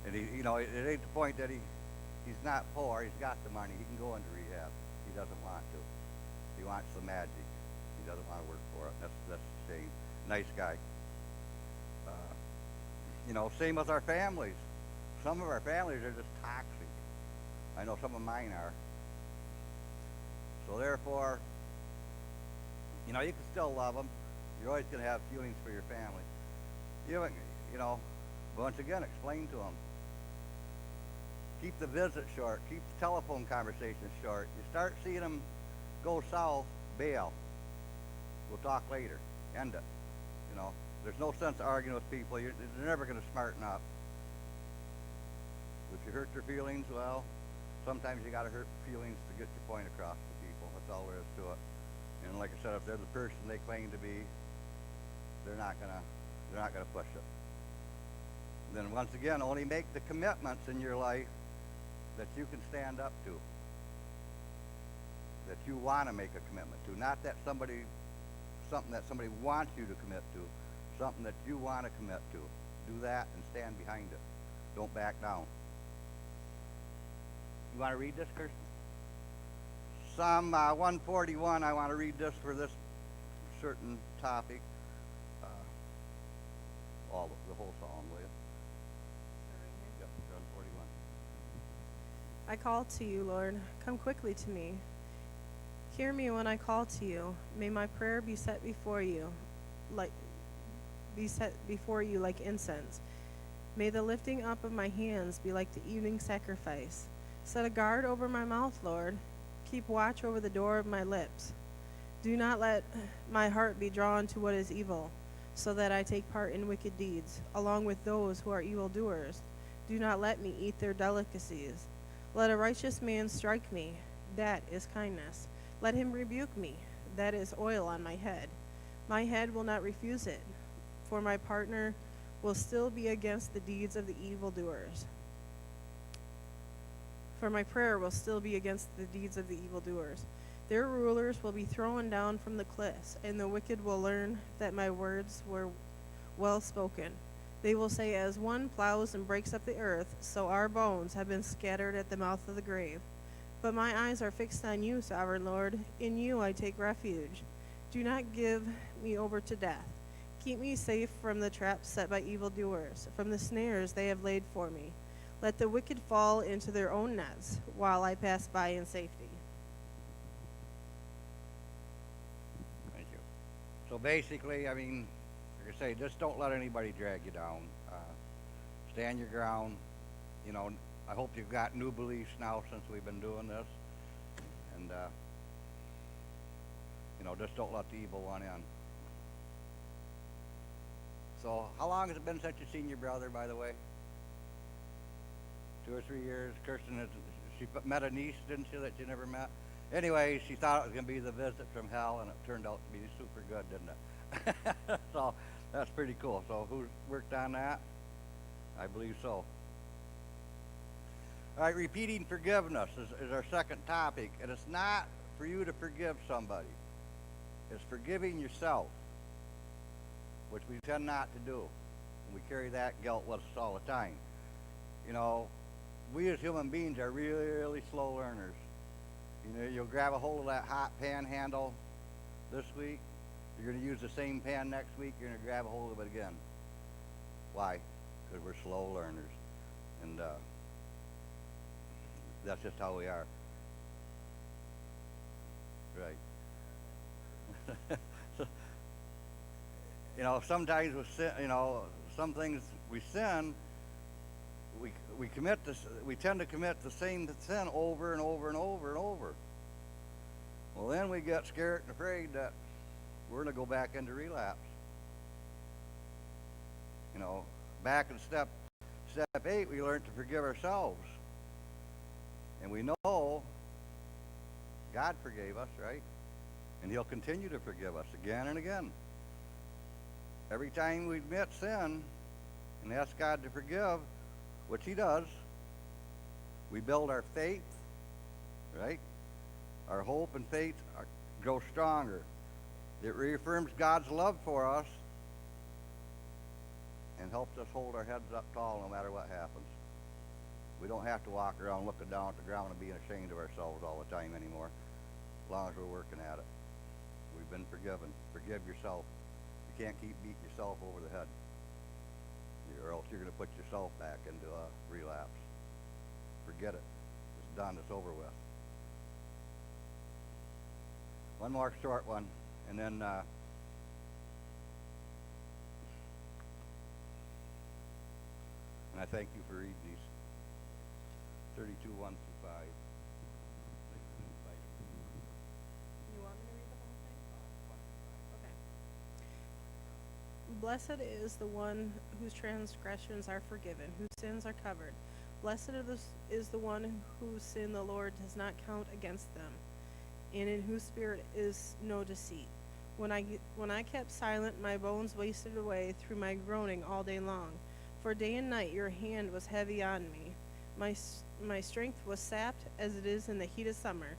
And it ain't the point that he's not poor. He's got the money. He can go into rehab. He doesn't want to. He wants the magic. He doesn't want to work for it. That's a shame. Nice guy. Uh, same with our families. Some of our families are just toxic. I know some of mine are. So therefore, you can still love them. You're always going to have feelings for your family. You, you know, once again, explain to them. Keep the visit short. Keep the telephone conversations short. You start seeing them go south, bail. We'll talk later. End it. There's no sense arguing with people. They're never going to smarten up. If you hurt their feelings, well, sometimes you got to hurt feelings to get your point across to people. That's all there is to it. And like I said, if they're the person they claim to be, they're not gonna push it. Then once again, only make the commitments in your life that you can stand up to, that you want to make a commitment to, not that something that somebody wants you to commit to, something that you want to commit to. Do that and stand behind it. Don't back down. You want to read this, Kirsten? Psalm 141, I want to read this for this certain topic. The whole psalm, will you? Yep, 141. I call to you, Lord. Come quickly to me. Hear me when I call to you. May my prayer be set before you, like incense. May the lifting up of my hands be like the evening sacrifice. Set a guard over my mouth, Lord. Keep watch over the door of my lips. Do not let my heart be drawn to what is evil, so that I take part in wicked deeds, along with those who are evildoers. Do not let me eat their delicacies. Let a righteous man strike me, that is kindness. Let him rebuke me, that is oil on my head. My head will not refuse it, for my partner will still be against the deeds of the evildoers. For my prayer will still be against the deeds of the evildoers. Their rulers will be thrown down from the cliffs, and the wicked will learn that my words were well spoken. They will say, as one plows and breaks up the earth, so our bones have been scattered at the mouth of the grave. But my eyes are fixed on you, sovereign Lord. In you I take refuge. Do not give me over to death. Keep me safe from the traps set by evildoers, from the snares they have laid for me. Let the wicked fall into their own nets, while I pass by in safety. Thank you. So basically, like I say, just don't let anybody drag you down. Stand your ground. I hope you've got new beliefs now since we've been doing this. And, just don't let the evil one in. So how long has it been since you've seen your brother, by the way? 2 or 3 years. Kirsten, she met a niece, didn't she, that you never met? Anyway, she thought it was going to be the visit from hell, and it turned out to be super good, didn't it? So that's pretty cool. So who's worked on that? I believe so. All right, repeating forgiveness is our second topic, and it's not for you to forgive somebody. It's forgiving yourself, which we tend not to do. We carry that guilt with us all the time. We as human beings are really, really slow learners. You'll grab a hold of that hot pan handle this week. You're going to use the same pan next week. You're going to grab a hold of it again. Why? Because we're slow learners. And that's just how we are. Right. Sometimes with sin, some things we sin, we tend to commit the same sin over and over and over and over. Well, then we get scared and afraid that we're going to go back into relapse. Back in step 8, we learned to forgive ourselves. And we know God forgave us, right? And he'll continue to forgive us again and again. Every time we admit sin and ask God to forgive, which he does, we build our faith, right? Our hope and faith grow stronger. It reaffirms God's love for us and helps us hold our heads up tall no matter what happens. We don't have to walk around looking down at the ground and being ashamed of ourselves all the time anymore, as long as we're working at it. We've been forgiven. Forgive yourself. You can't keep beating yourself over the head, or else you're going to put yourself back into a relapse. Forget it. It's done. It's over with. One more short one, and then and I thank you for reading these 32, 1 through 5. You want me to read the whole thing? Okay. Blessed is the one whose transgressions are forgiven, whose sins are covered. Blessed is the one whose sin the Lord does not count against them, and in whose spirit is no deceit. When I kept silent, my bones wasted away through my groaning all day long. For day and night your hand was heavy on me. My strength was sapped as it is in the heat of summer.